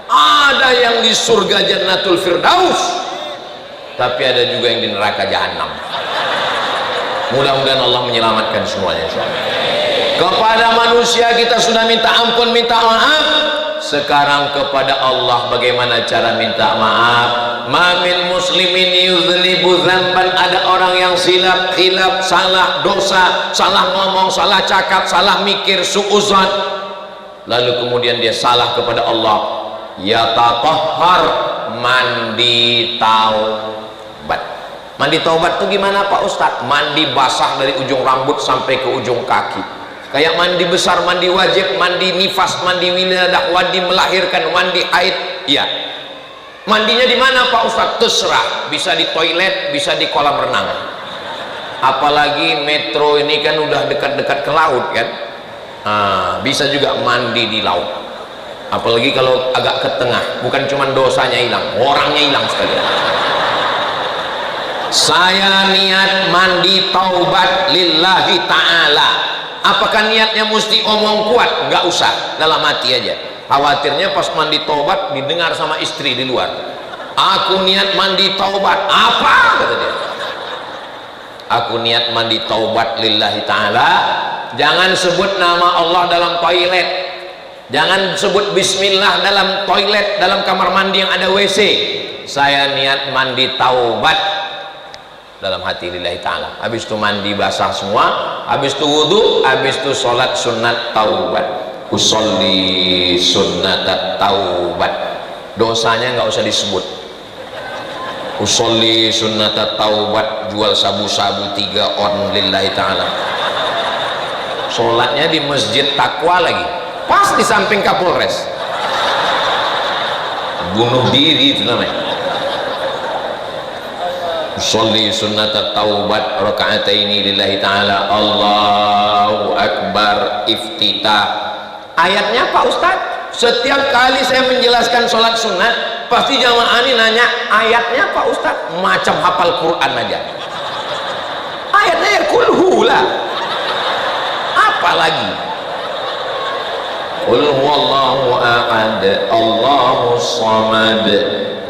Ada yang di surga Jannatul Firdaus, tapi ada juga yang di neraka Jahanam. Mudah-mudahan Allah menyelamatkan semuanya. Kepada manusia kita sudah minta ampun, minta maaf. Sekarang kepada Allah bagaimana cara minta maaf? Ma min muslimin yuzlibu dzamban, ada orang yang silap, khilaf, salah dosa, salah ngomong, salah cakap, salah mikir, suudzon, lalu kemudian dia salah kepada Allah. Ya tatahhar, mandi taubat. Mandi taubat itu gimana Pak Ustadz? Mandi basah dari ujung rambut sampai ke ujung kaki. Kayak mandi besar, mandi wajib, mandi nifas, mandi wiladah, mandi melahirkan, mandi haid. Iya. Mandinya di mana Pak Ustadz? Terserah. Bisa di toilet, bisa di kolam renang. Apalagi Metro ini kan udah dekat-dekat ke laut kan. Bisa juga mandi di laut. Apalagi kalau agak ke tengah, bukan cuma dosanya hilang, orangnya hilang sekalian. Saya niat mandi taubat lillahi ta'ala. Apakah niatnya mesti omong kuat? Nggak usah, dalam hati aja. Khawatirnya pas mandi taubat didengar sama istri di luar. Aku niat mandi taubat. Apa? Kata dia. Aku niat mandi taubat lillahi ta'ala. Jangan sebut nama Allah dalam toilet. Jangan sebut bismillah dalam toilet, dalam kamar mandi yang ada WC. Saya niat mandi taubat dalam hati lillahi ta'ala. Habis itu mandi basah semua, habis itu wudu, habis itu sholat sunat taubat. Usolli sunnat taubat. Dosanya nggak usah disebut. Usolli sunnat taubat, jual sabu-sabu 3 on lillahi ta'ala. Sholatnya di masjid takwa lagi, pas di samping Kapolres. Bunuh diri itu namanya. Sholli sunnat taubat raka'ataini lillahi ta'ala. Allahu akbar iftitah. Ayatnya Pak Ustadz, setiap kali saya menjelaskan sholat sunat pasti jamaah ini nanya ayatnya Pak Ustadz, macam hafal Quran aja. Ayatnya ya kulhu lah, apalagi qul huwallahu ahad Allahus samad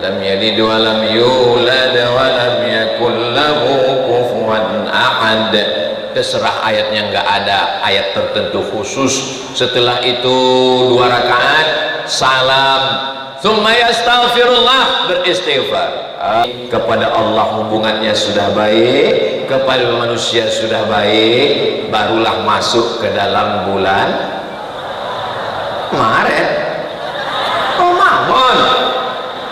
lam yalid wa lam yulad wa lam yakul lahu kufuwan ahad. Terserah ayatnya, nggak ada ayat tertentu khusus. Setelah itu 2 rakaat salam, tsumma yastaghfirullah, beristighfar kepada Allah. Hubungannya sudah baik, kepada manusia sudah baik, barulah masuk ke dalam bulan Maret, Ramadan.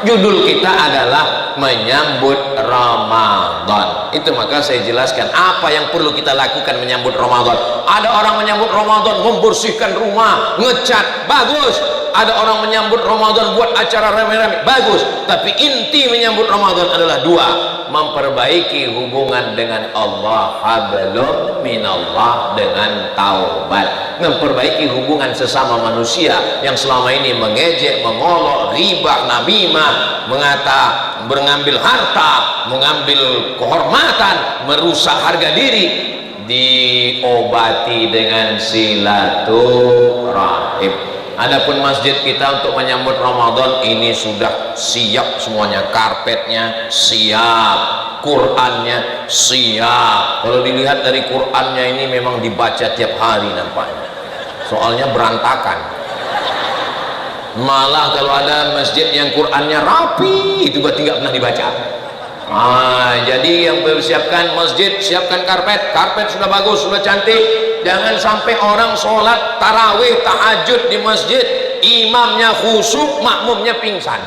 Judul kita adalah menyambut Ramadan. Itu maka saya jelaskan apa yang perlu kita lakukan menyambut Ramadan. Ada orang menyambut Ramadan membersihkan rumah, ngecat, bagus. Ada orang menyambut Ramadan buat acara rame-rame, bagus. Tapi inti menyambut Ramadan adalah dua: memperbaiki hubungan dengan Allah, hablum minallah, dengan taubat. Memperbaiki hubungan sesama manusia yang selama ini mengejek, mengolok, ghibah, namimah, mengambil harta, mengambil kehormatan, merusak harga diri, diobati dengan silaturahim. Adapun masjid kita untuk menyambut Ramadan ini sudah siap semuanya, karpetnya siap, Qurannya siap. Kalau dilihat dari Qurannya ini memang dibaca tiap hari nampaknya, soalnya berantakan. Malah kalau ada masjid yang Qurannya rapi, itu berarti nggak pernah dibaca. Jadi yang bersiapkan masjid, siapkan karpet sudah bagus, sudah cantik. Jangan sampai orang sholat tarawih, tahajud di masjid, imamnya khusyuk, makmumnya pingsan.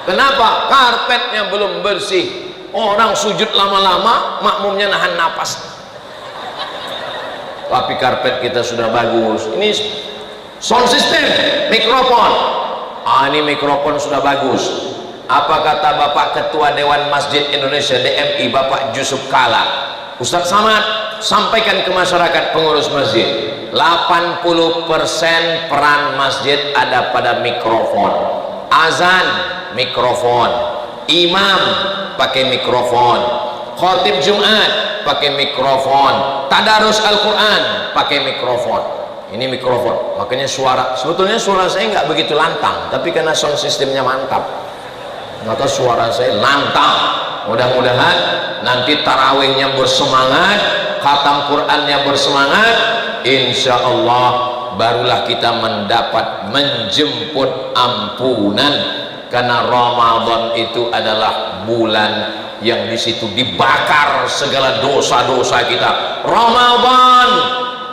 Kenapa? Karpetnya belum bersih. Orang sujud lama-lama, makmumnya nahan napas. Tapi karpet kita sudah bagus. Ini sound system, mikrofon. Ini mikrofon sudah bagus. Apa kata Bapak Ketua Dewan Masjid Indonesia DMI, Bapak Yusuf Kala? Ustadz Samad, sampaikan ke masyarakat pengurus masjid, 80% peran masjid ada pada mikrofon. Azan, mikrofon. Imam, pakai mikrofon. Khotib Jumat, pakai mikrofon. Tadarus Al-Quran, pakai mikrofon. Ini mikrofon, makanya sebetulnya suara saya nggak begitu lantang, tapi karena sound sistemnya mantap, maka suara saya lantang. Mudah-mudahan nanti tarawihnya bersemangat, khatam Qurannya bersemangat, insya Allah barulah kita menjemput ampunan. Karena Ramadan itu adalah bulan yang di situ dibakar segala dosa-dosa kita. Ramadan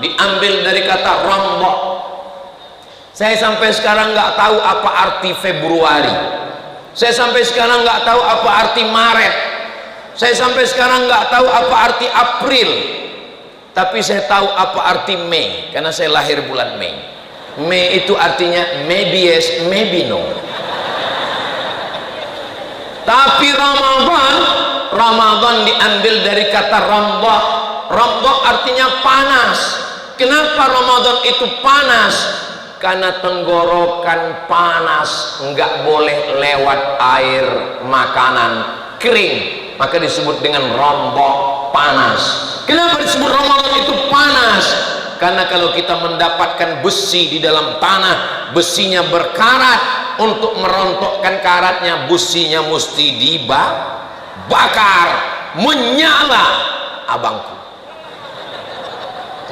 diambil dari kata Ramadan. Saya sampai sekarang nggak tahu apa arti Februari. Saya sampai sekarang nggak tahu apa arti Maret. Saya sampai sekarang nggak tahu apa arti April. Tapi saya tahu apa arti Mei, karena saya lahir bulan Mei. Mei itu artinya maybe yes, maybe no. Tapi Ramadan diambil dari kata Ramadan. Ramadan artinya panas. Kenapa Ramadan itu panas? Karena tenggorokan panas, nggak boleh lewat air makanan kering, maka disebut dengan Ramadan panas. Kenapa disebut Ramadan itu panas? Karena kalau kita mendapatkan besi di dalam tanah, besinya berkarat. Untuk merontokkan karatnya, besinya mesti dibakar, menyala abangku,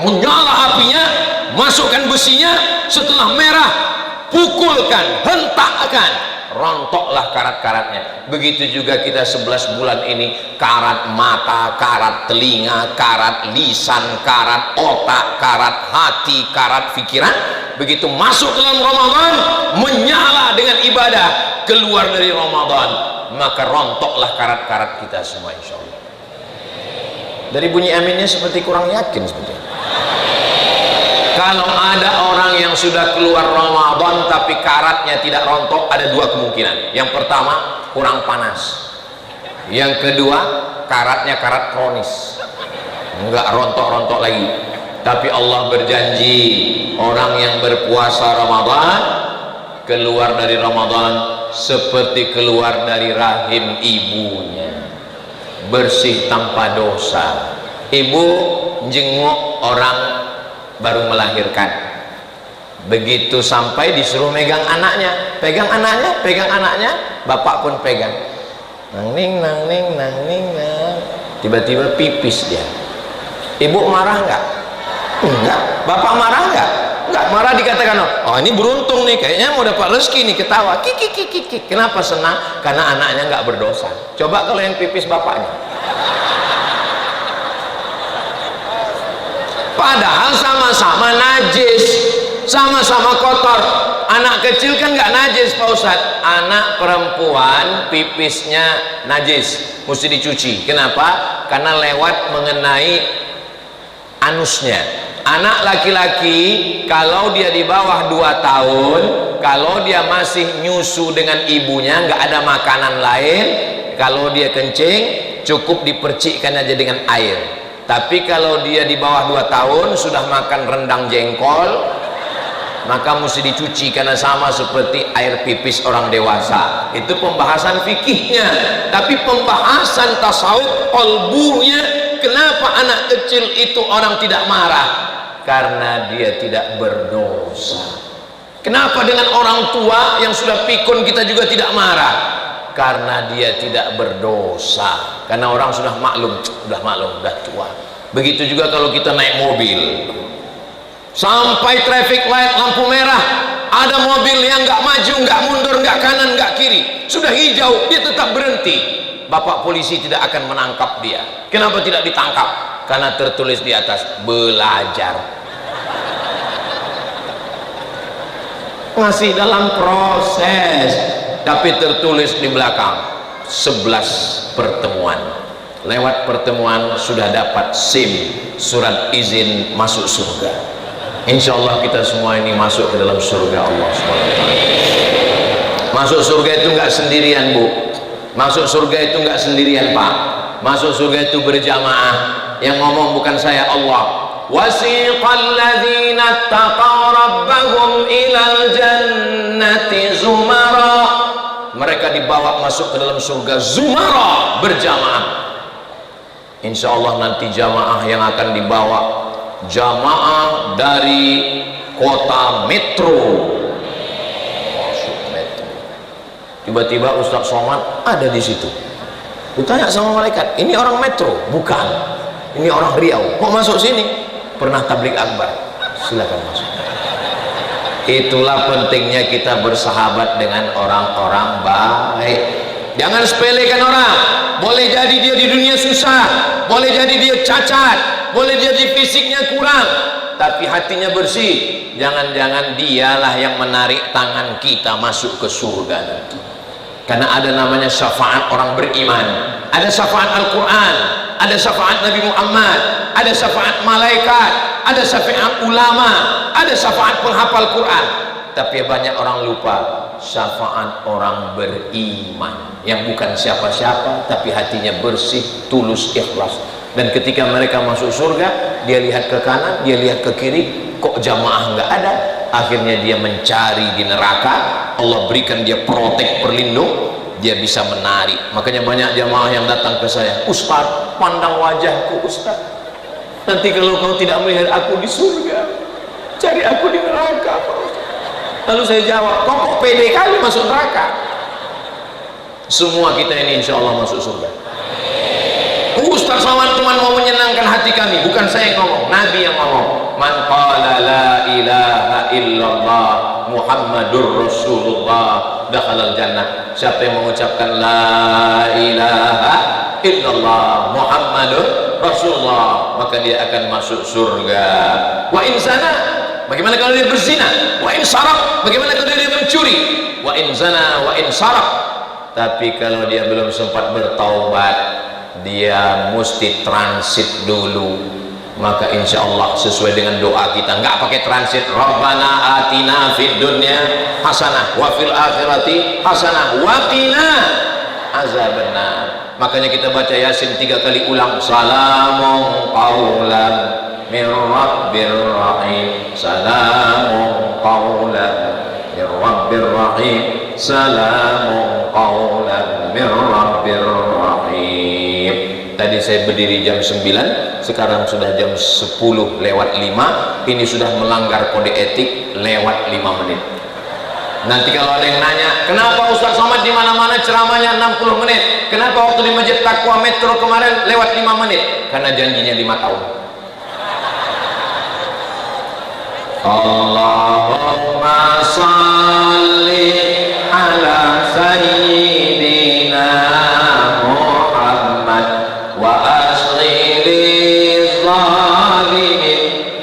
menyala apinya, masukkan besinya, setelah merah pukulkan, hentakkan, rontoklah karat-karatnya. Begitu juga kita 11 bulan ini, karat mata, karat telinga, karat lisan, karat otak, karat hati, karat pikiran. Begitu masuk dalam Ramadan, menyala dengan ibadah, keluar dari Ramadan, maka rontoklah karat-karat kita semua, insya Allah. Dari bunyi aminnya seperti kurang yakin sebetulnya. Kalau ada orang yang sudah keluar Ramadan tapi karatnya tidak rontok, ada dua kemungkinan. Yang pertama, kurang panas. Yang kedua, karatnya karat kronis, enggak rontok-rontok lagi. Tapi Allah berjanji, orang yang berpuasa Ramadan, keluar dari Ramadan seperti keluar dari rahim ibunya, bersih tanpa dosa. Ibu jenguk orang baru melahirkan, begitu sampai disuruh megang anaknya, pegang anaknya, pegang anaknya, bapak pun pegang, nang ning nang ning nang ning nang, tiba-tiba pipis dia. Ibu marah nggak? Enggak. Bapak marah nggak? Enggak. Marah dikatakan, oh ini beruntung nih, kayaknya mau dapat rezeki nih, ketawa, kiki kiki kiki. Kenapa senang? Karena anaknya nggak berdosa. Coba kalau yang pipis bapaknya, padahal sama-sama najis, sama-sama kotor. Anak kecil kan nggak najis Pak Ustadz, anak perempuan pipisnya najis, mesti dicuci. Kenapa? Karena lewat mengenai anusnya. Anak laki-laki kalau dia di bawah 2 tahun, kalau dia masih nyusu dengan ibunya, nggak ada makanan lain, kalau dia kencing cukup dipercikkan aja dengan air. Tapi kalau dia di bawah 2 tahun sudah makan rendang jengkol, maka mesti dicuci karena sama seperti air pipis orang dewasa. Itu pembahasan fikihnya. Tapi pembahasan tasawuf kolbunya, kenapa anak kecil itu orang tidak marah? Karena dia tidak berdosa. Kenapa dengan orang tua yang sudah pikun kita juga tidak marah? Karena dia tidak berdosa. Karena orang sudah maklum, udah tua. Begitu juga kalau kita naik mobil, sampai traffic light lampu merah, ada mobil yang nggak maju, nggak mundur, nggak kanan, nggak kiri, sudah hijau, dia tetap berhenti. Bapak polisi tidak akan menangkap dia. Kenapa tidak ditangkap? Karena tertulis di atas belajar. Masih dalam proses, tapi tertulis di belakang 11 pertemuan. Lewat pertemuan sudah dapat SIM, surat izin masuk surga. Insya Allah kita semua ini masuk ke dalam surga Allah SWT. Masuk surga itu nggak sendirian Bu, masuk surga itu nggak sendirian Pak, masuk surga itu berjamaah. Yang ngomong bukan saya, Allah. Wasiqal ladzina taqaw rabbahum ilal jannati zumara. Mereka dibawa masuk ke dalam surga zumara, berjamaah. Insya Allah nanti jamaah yang akan dibawa jamaah dari kota metro. Masuk metro. Tiba-tiba Ustaz Somad ada di situ. Ditanya sama malaikat, ini orang metro? Bukan, ini orang Riau. Kok masuk sini? Pernah tablik akbar. Silakan masuk. Itulah pentingnya kita bersahabat dengan orang-orang baik. Jangan sepelekan orang. Boleh jadi dia di dunia susah, boleh jadi dia cacat, boleh jadi fisiknya kurang, tapi hatinya bersih. Jangan-jangan dialah yang menarik tangan kita masuk ke surga nanti. Karena ada namanya syafaat orang beriman, ada syafaat Al-Quran, ada syafaat Nabi Muhammad, ada syafaat malaikat, ada syafaat ulama, ada syafaat penghafal Quran. Tapi banyak orang lupa syafaat orang beriman yang bukan siapa-siapa, tapi hatinya bersih, tulus, ikhlas. Dan ketika mereka masuk surga, dia lihat ke kanan, dia lihat ke kiri, kok jamaah nggak ada. Akhirnya dia mencari di neraka, Allah berikan dia protek perlindung, dia bisa menarik. Makanya banyak jamaah yang datang ke saya, Ustaz, pandang wajahku Ustaz, nanti kalau kau tidak melihat aku di surga, cari aku di neraka Pak Ustaz. Lalu saya jawab, kok pede kali masuk neraka? Semua kita ini insya Allah masuk surga. Ustaz Somad cuma mau menyenangkan hati kami, bukan saya yang ngomong, Nabi yang ngomong. Man qala la ilaha illallah Muhammadur Rasulullah dakhalal jannah. Siapa yang mengucapkan la ilaha illallah Muhammadur Rasulullah, maka dia akan masuk surga. Wa in zana, bagaimana kalau dia berzina? Wa in saraq, bagaimana kalau dia mencuri? Wa in zana wa in saraq. Tapi kalau dia belum sempat bertaubat, dia mesti transit dulu. Maka insya Allah sesuai dengan doa kita, nggak pakai transit, Rabbana atina fid dunya hasanah wa fil akhirati hasanah wa qina azabannar. Makanya kita baca Yasin 3 kali ulang, salamun qaulan mir rabbir rahim, salamun qaulan mir rabbir rahim, salamun qaulan mir rabbir rahim. Tadi saya berdiri jam 9, sekarang sudah jam 10 lewat 5. Ini sudah melanggar kode etik lewat 5 menit. Nanti kalau ada yang nanya, kenapa Ustaz Somad di mana-mana ceramahnya 60 menit? Kenapa waktu di Masjid Taqwa Metro kemarin lewat 5 menit? Karena janjinya 5 tahun. Allahumma salli ala sayyidina Muhammad wa asli zalimin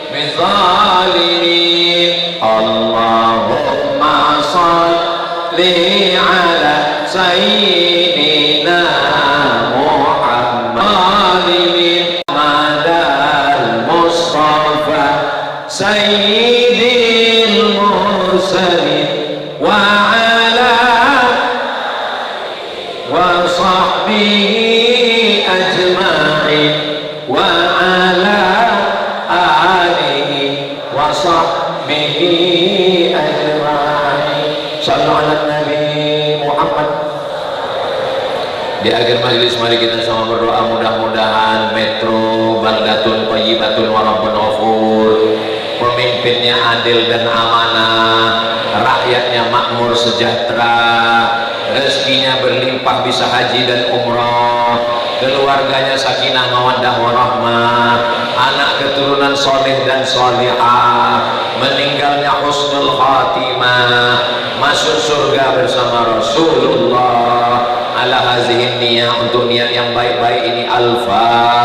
ajma'in wa ala alihi wa sahbihi ajma'in. Sallu ala Nabi Muhammad. Di akhir majelis mari kita sama berdoa, mudah-mudahan Metro baldatun thayyibatun wa rabbun ghafur, pemimpinnya adil dan amanah, rakyatnya makmur sejahtera, rezekinya berlimpah bisa haji dan umroh, keluarganya sakinah mawaddah warahmah, anak keturunan soleh dan solehah, meninggalnya husnul khatimah, masuk surga bersama Rasulullah. Ala hazihin niyah, untuk niat yang baik-baik ini. Al-Fatihah.